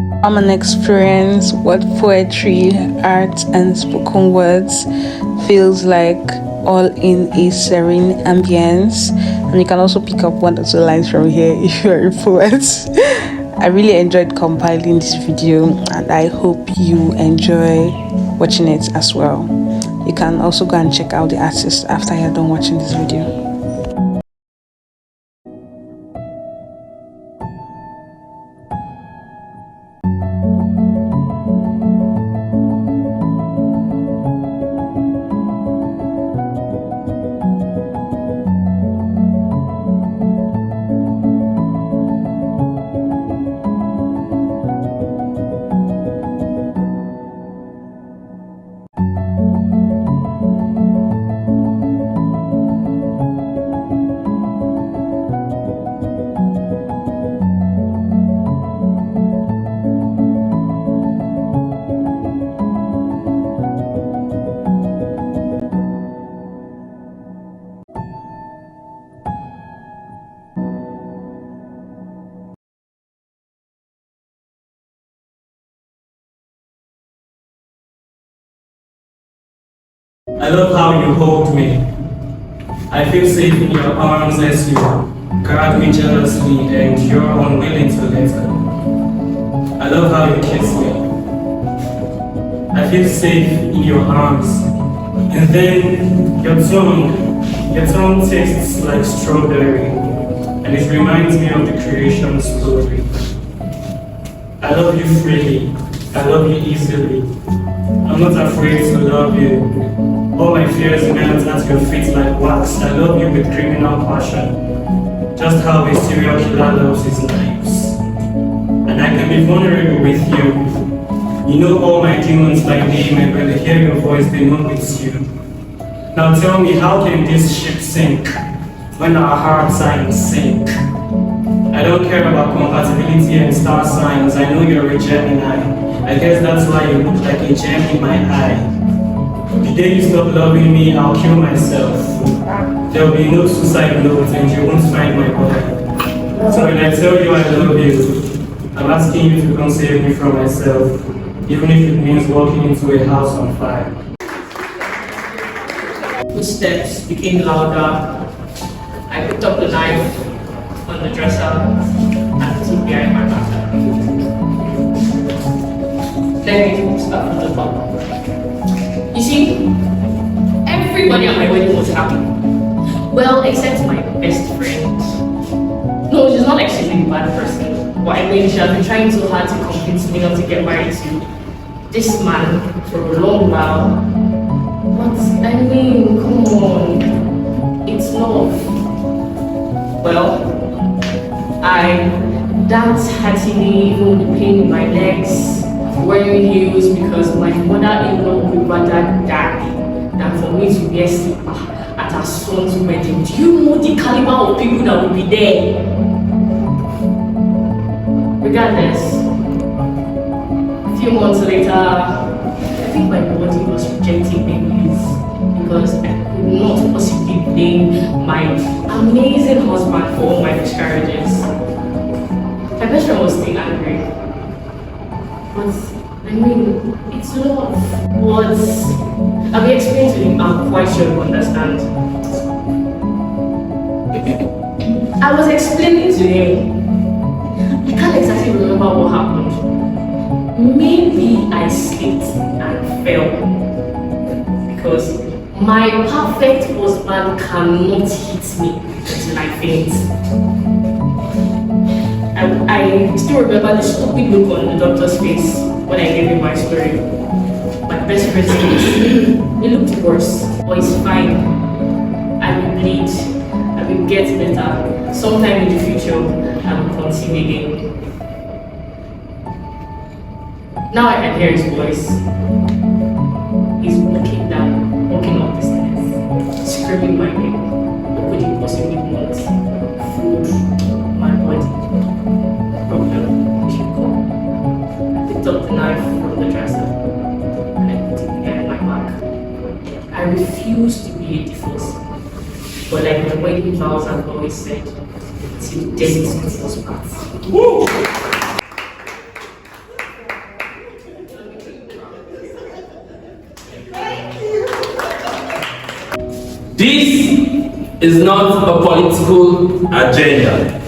Come and experience what poetry, art, and spoken words feels like, all in a serene ambience. And you can also pick up one or two lines from here if you're a poet. I really enjoyed compiling this video, and I hope you enjoy watching it as well. You can also go and check out the artist after you're done watching this video. I love how you hold me. I feel safe in your arms as you guard me jealously and you're unwilling to let go. I love how you kiss me. I feel safe in your arms. And then your tongue tastes like strawberry and it reminds me of the creation story. I love you freely. I love you easily. I'm not afraid to love you. All my fears melt at your feet like wax. I love you with criminal passion, just how a serial killer loves his knives. And I can be vulnerable with you. You know all my demons by name, and when they hear your voice, they know it's you. Now tell me, how can this ship sink when our hearts are in sync? I don't care about compatibility and star signs. I know you're a Gemini. I guess that's why you look like a gem in my eye. The day you stop loving me, I'll kill myself. There'll be no suicide notes and you won't find my body. So when I tell you I love you, I'm asking you to come save me from myself, even if it means walking into a house on fire. Footsteps became louder. I picked up the knife on the dresser and put it behind my back. Let me start from the top. You see, everybody at my wedding was happy. Well, except my best friend. No, she's not like she's a bad person. But I mean, she has been trying so hard to convince me not to get married to this man for a long while. But I mean, come on, it's love. Well, I danced heartily, even with the pain in my legs, wearing heels because my mother-in-law would rather die than for me to wear slipper at her son's wedding. Do you know the caliber of people that will be there? Regardless, a few months later, I think my body was rejecting babies because I could not possibly blame my amazing husband for all my miscarriages. My best friend was still angry. But I mean, it's love. But I'll be explaining to him, I'm quite sure you understand. I was explaining to him. I can't exactly remember what happened. Maybe I slipped and fell. Because my perfect husband cannot hit me until I faint. I still remember the stupid look on the doctor's face when I gave him my story. My best friend said, it looked worse, but it's fine. I will bleed, I will get better. Sometime in the future, I will continue again. Now I can hear his voice. He's walking down, walking up the stairs, screaming my name. What could he possibly want? Food, my body. Problem, she called. I picked up the knife from the dresser and I put it behind my back. I refuse to be a divorce, but like my wedding vows have always said, till death do us part. is not a political agenda.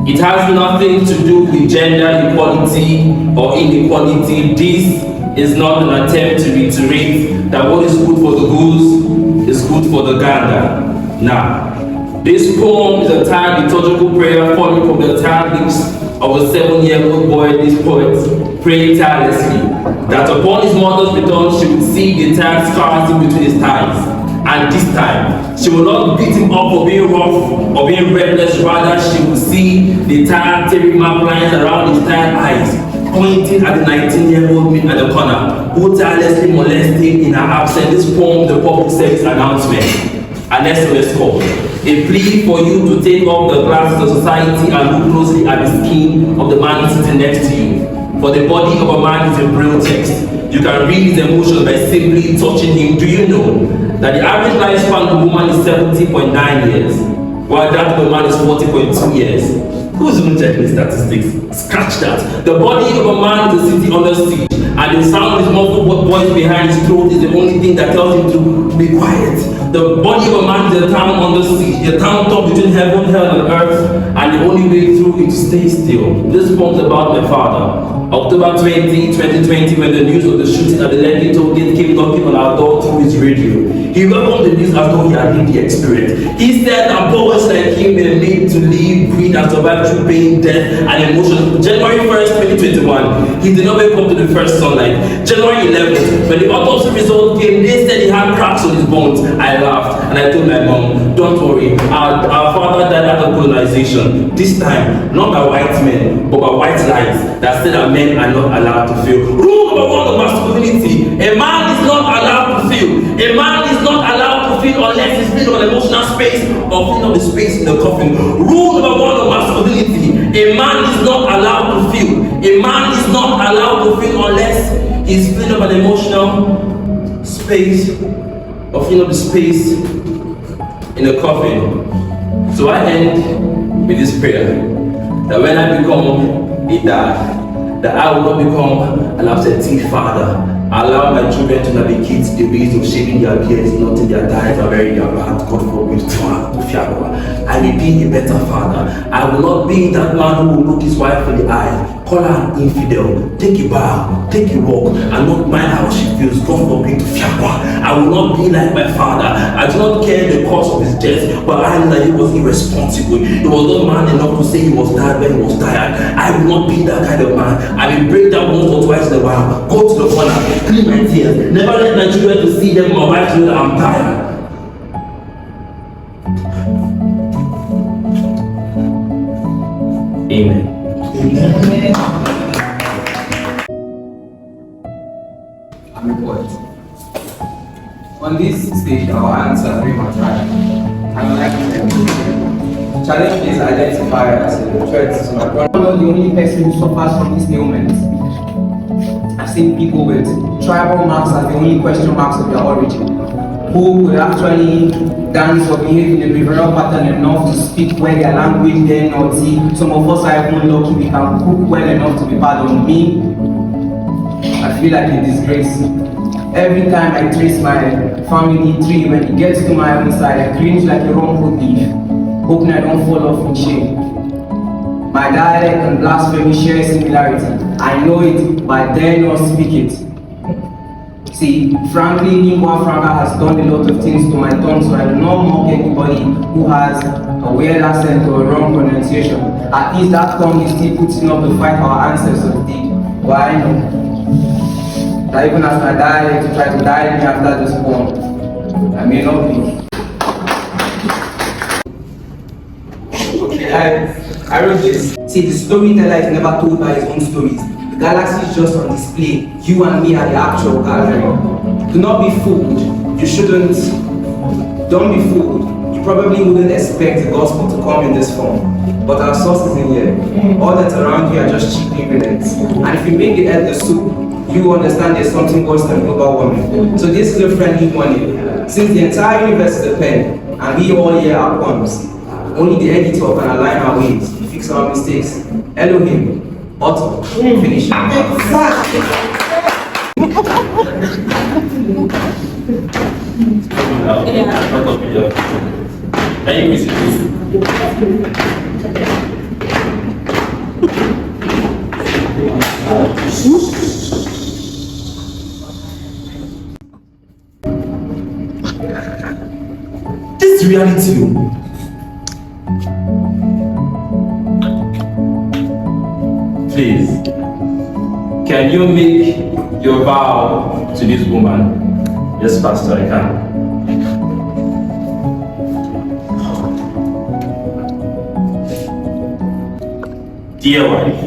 It has nothing to do with gender equality or inequality. This is not an attempt to reiterate that what is good for the goose is good for the gander. Now, this poem is a tired liturgical prayer falling from the tired lips of a 7-year-old boy. This poet prayed tirelessly that upon his mother's return she would see the tired scars in between his thighs. And this time, she will not beat him up for being rough or being reckless. Rather, she will see the tired, teary mark lines around his tired eyes, pointing at the 19-year-old man at the corner, who tirelessly molested him in her absence. This poem, the public service announcement, an SOS call, a plea for you to take off the glasses of society and look closely at the skin of the man sitting next to you. For the body of a man is a braille text. You can read his emotions by simply touching him. Do you know that the average lifespan of a woman is 70.9 years, while that of a man is 40.2 years? Who's even checking the statistics? Scratch that. The body of a man is a city under siege, and the sound of his muffled voice behind his throat is the only thing that tells him to be quiet. The body of a man is a town under siege, a town top between heaven, hell, and earth, and the only way through is to stay still. This poem's about my father. October 20, 2020, when the news of the shooting at the Lekki toll gate came knocking on our door through his radio, he welcomed the news as though he had lived the experience. He said that boys like him were made to live, breathe, and survive through pain, death, and emotion. January 1st, 2021, he did not wake up to the first sunlight. January 11th, when the autopsy result came, they said he had cracks on his bones. I laughed and I told my mom, don't worry, our father died after colonization. This time, not by white men, but by white lies that said that men are not allowed to feel. Rule number 1 of masculinity: a man is not allowed to feel. A man is not allowed to feel unless he's filling an emotional space or filling up the space in the coffin. Rule number 1 of masculinity: a man is not allowed to feel. A man is not allowed to feel unless he's filling up an emotional space or filling up the space in the coffin. So I end with this prayer, that when I become a dad, that I will not become an absentee father. I allow my children to navigate the ways of shaving their beards, not in their diets or wearing their pants. God forbid. I will be a better father. I will not be that man who will look his wife in the eye, call her an infidel, take a bath, take a walk, and not mind how she feels. God forbid. I will not be like my father. I do not care the cause of his death, but I know that he was irresponsible. He was not man enough to say he was tired when he was tired. I will not be that kind of man. I will break down once or twice in a while, go to the corner, clean my tears, never let my children to see them, my wife know that I'm tired. Amen. Amen. I'm a poet. On this stage, our hands are very much right. I would like to challenge this identifier as a threat to my brother. I'm not the only person who suffers from this ailment. I've seen people with tribal marks as the only question marks of their origin, who could actually dance or behave in a behavioral pattern enough to speak well their language, then or see. Some of us are even lucky we can cook well enough to be pardoned. Me, I feel like a disgrace. Every time I trace my family tree, when it gets to my own side, I cringe like a rumpled leaf, hoping I don't fall off in shame. My dialect and blasphemy share similarity. I know it, but I dare not speak it. See, frankly, lingua franca has done a lot of things to my tongue, so I do not mock anybody who has a weird accent or a wrong pronunciation. At least that tongue is still putting up the fight our ancestors did. But I know that even as my dialect to try to dial me after this poem, I may not be. Okay, I wrote this. See, the storyteller is never told by his own stories. The galaxy is just on display. You and me are the actual gathering. Do not be fooled. You shouldn't. Don't be fooled. You probably wouldn't expect the gospel to come in this form. But our source is in here. All that's around you are just cheap ingredients. And if you make the earth the soup, you understand there's something worse than global warming. So this is a friendly warning. Since the entire universe is a pen, and we all here are pawns, only the editor can align our ways, fix our mistakes. Elohim, author, finish. Exactly. Can you visit this? This is reality. Please, can you make your vow to this woman? Yes, Pastor, I can. Dear wife,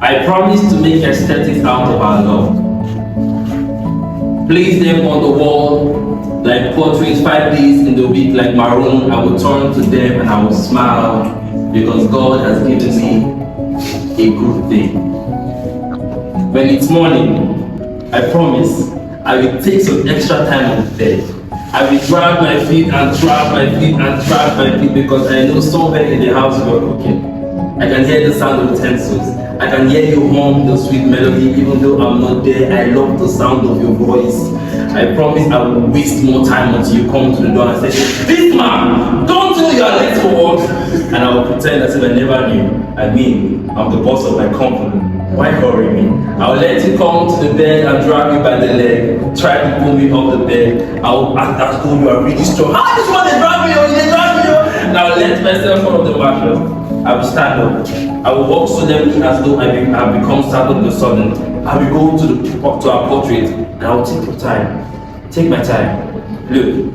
I promise to make aesthetics out of our love. Place them on the wall like portraits 5 days in the week like maroon. I will turn to them and I will smile because God has given me a good day. When it's morning, I promise I will take some extra time on the bed. I will drag my feet and drag my feet and drag my feet because I know somewhere in the house you are cooking. I can hear the sound of utensils. I can hear you hum the sweet melody even though I'm not there. I love the sound of your voice. I promise I will waste more time until you come to the door and say, "This man, don't tell you are late for work." And I will pretend as if I never knew. I mean, I'm the boss of my company. Why hurry me? I'll let you come to the bed and drag you by the leg. Try to pull me off the bed. I'll act as though you are really strong. How this one they drag me on? They drag me on. And I'll let myself fall off the mattress. I will stand up. I will walk solemnly as though I have become startled all of a sudden. I will go to our portrait and I will take your time. Take my time. Look,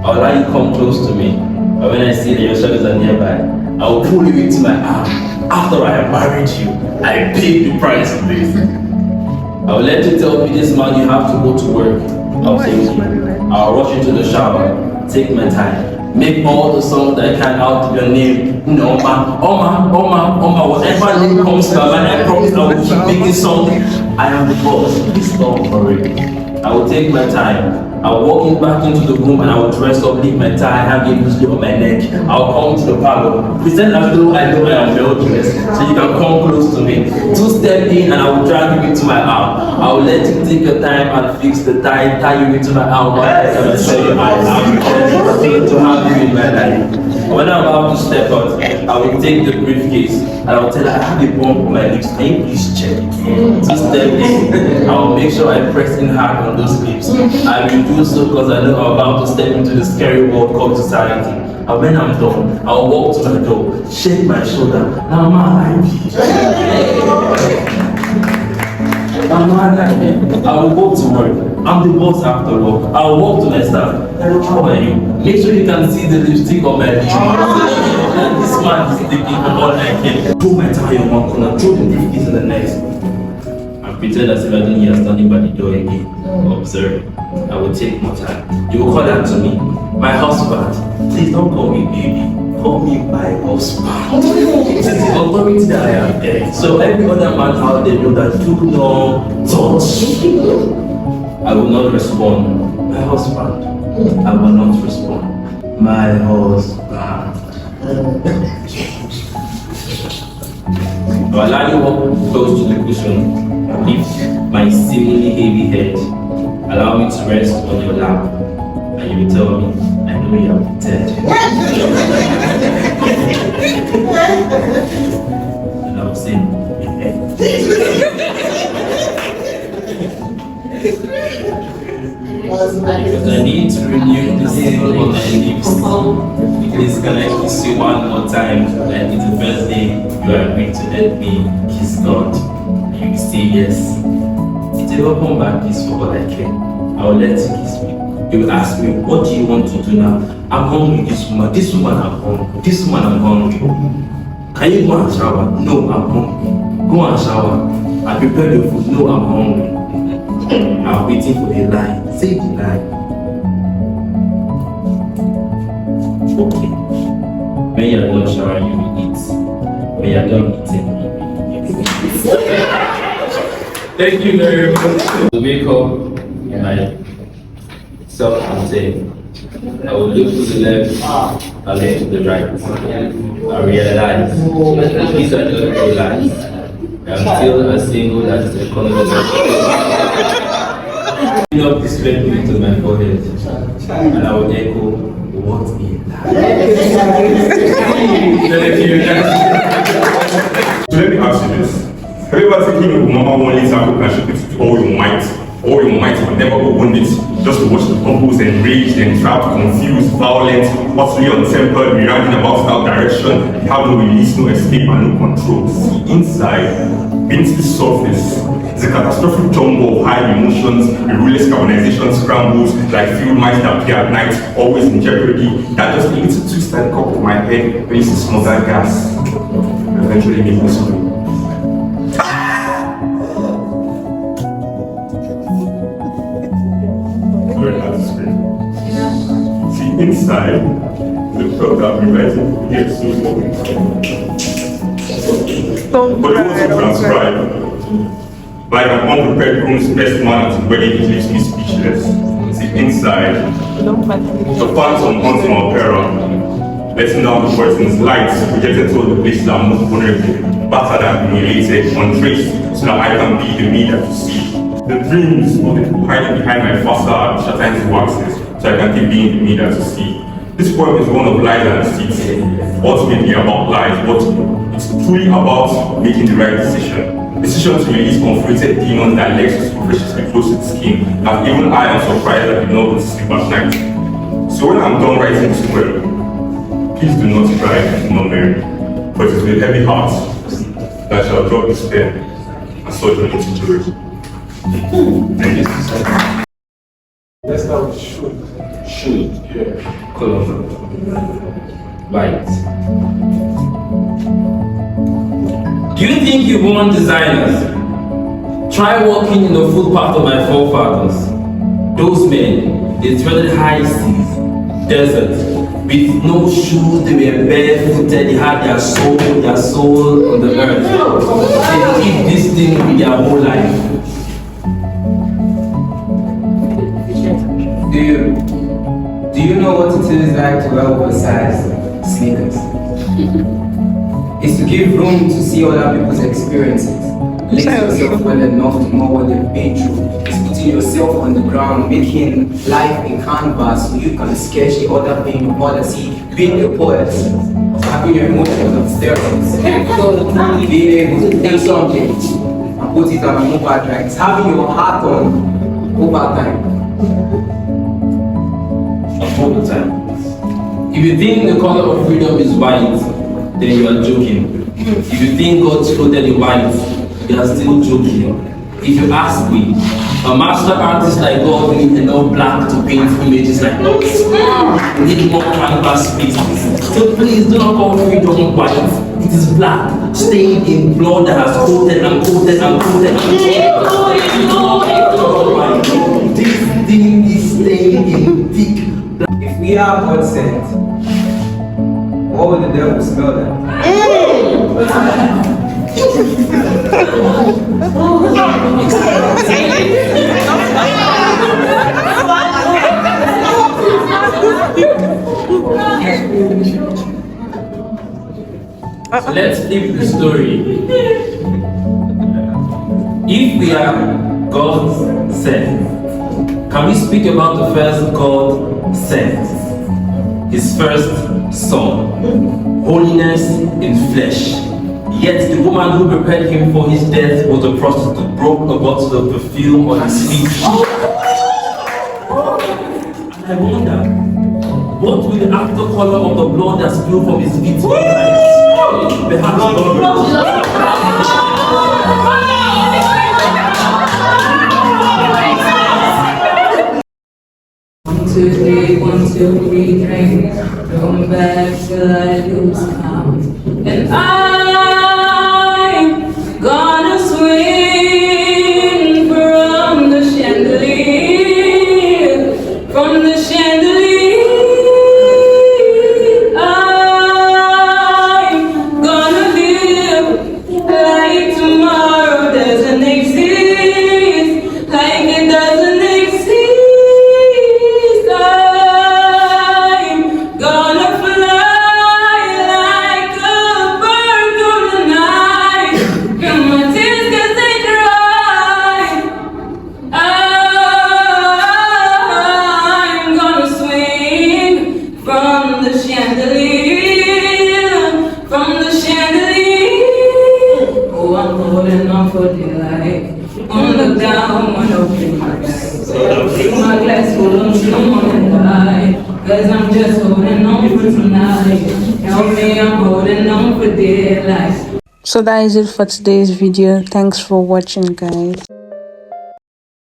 I'll allow you come close to me. But when I see that your shadows are nearby, I will pull you into my arm. After I have married you, I paid the price of this. I will let you tell me this man you have to go to work. I'll take you. I'll rush into the shower. Take my time. Make all the songs that I can out of your name. You know, Oma, whatever name comes to my mind, I promise I will keep making songs. I am the boss. Please don't worry. I will take my time. I will walk back into the room and I will dress up, leave my tie, hang it loosely on my neck. I will come to the parlor, pretend as though I know I am well dressed, so you can come close to me. 2-step in and I will drag you into my arm. I will let you take your time and fix the tie you into my arm while I can tell you I am pretending to have you in my life. When I'm about to step out, I will take the briefcase and I will tell her I have a bump on my lips. Can you please check it? 2-step in, I will make sure I press in hard on those lips. I will do so because I know I'm about to step into the scary world called society. And when I'm done, I will walk to my door, shake my shoulder. Now man, I will walk to work. I'm the boss after all. I will walk to my staff. How are you? Make sure you can see the lipstick on my lips. This man is taking all I can. Throw my tie in one corner, throw the briefcase in the next. And pretend as if I don't hear standing by the door again. Observe. I will take more time. You will call out to me, my husband. Please don't call me baby. Call me my husband. This is the authority that I am there. So every other man out there know that do not touch. I will not respond. My husband. I will not respond. My husband. I will allow you walk close to the cushion. Lift my seemingly heavy head. Allow me to rest on your lap. And you will tell me, I know you are dead. And I will say, because I need to renew the seal on my lips. Please can I kiss you one more time? And it's the first day you are going to let me kiss God. And you will say yes. It's a welcome back kiss for all I can. I will let you kiss me. You will ask me, what do you want to do now? I'm hungry, this woman I'm hungry, this woman I'm hungry. Can you go and shower? No, I'm hungry. Go and shower. I prepared the food. No, I'm hungry. I'm waiting for the lie. Say the lie. Okay. When you're done showering, you will eat. When you're done eating, you will eat. Thank you very much. To wake up in my self-contained. I will look to the left and then to the right. I realize these are just no lies. I'm still as single as the economy. Up this red to my forehead, and I would echo, what is that? Thank you. So let me ask you this. Have you ever taken your mama one liter Coke and shake it with all your might, but never opened it just to watch the couples enraged and trapped, confused, violent, utterly untempered, rerouting about without direction, they have no release, no escape, and no control? See, inside, beneath the surface, is a catastrophic jumble of high emotions, a ruthless carbonization scrambles like field mice that play at night, always in jeopardy. That just a little twist at the top of my head when you see smothered gas. Eventually make me scream. Very hard to scream. See, inside, the thought that we write here so but it was transcribed. Like an unprepared groom's best man at his wedding, it leaves me speechless. See, inside, the phantom haunts my opera, letting down the person's lights, projected toward the places that are most vulnerable, battered and humiliated, untraced, so that I can be the me that you see. The dreams of the people hiding behind my facade, shatter into waxes, so I can keep being the me that you see. This poem is one of lies and deceit, ultimately about lies, but it's truly about making the right decision. Decision to release conflicted demons that legs to superficially close to the skin, and even I am surprised that I did not go to sleep at night. So when I'm done writing this poem, please do not cry, nor marry, but it is with heavy heart that I shall drop this pen and sojourn into joy. Thank you. That's how it should. Should. Yeah. Color. White. Do you think you born designers? Try walking in the footpath of my forefathers. Those men, they treaded high seas, deserts, with no shoes, they were barefooted, they had their soul on the earth. They did this thing with their whole life. Do you know what it is like to wear oversized sneakers? It's to give room to see other people's experiences. Let yourself well enough to know what they've been through. It's putting yourself on the ground, making life a canvas so you can sketch the other pain of others. See, being a poet, having your emotions upstairs, being able to take something and put it on a mobile drive. It's having your heart on over time. All the time. If you think the color of freedom is white, then you are joking. If you think God's clothed in white, you are still joking. If you ask me, a master artist like God needs enough black to paint images like this. You need more canvas spaces. So please do not call freedom white. It is black, stained in blood that has coated and coated and coated and coated. This thing is stained in thick. If we are God sent, what would the devil smell like? So let's flip the story. If we are God sent, can we speak about the first God sent? His first son, holiness in flesh. Yet the woman who prepared him for his death was a prostitute, broke a bottle of perfume on his feet. And I wonder, what will the after color of the blood that spilled from his feet be like? Perhaps God. Two, three, 1, 2, 3, drink. Come back till I lose count. And I'm gonna swing from the chandelier, from the chandelier. I'm gonna live like tomorrow doesn't exist, like it doesn't exist. I'm gonna fly just holding on for tonight. Help me, I'm holding on for dear life. So that is it for today's video. Thanks for watching, guys.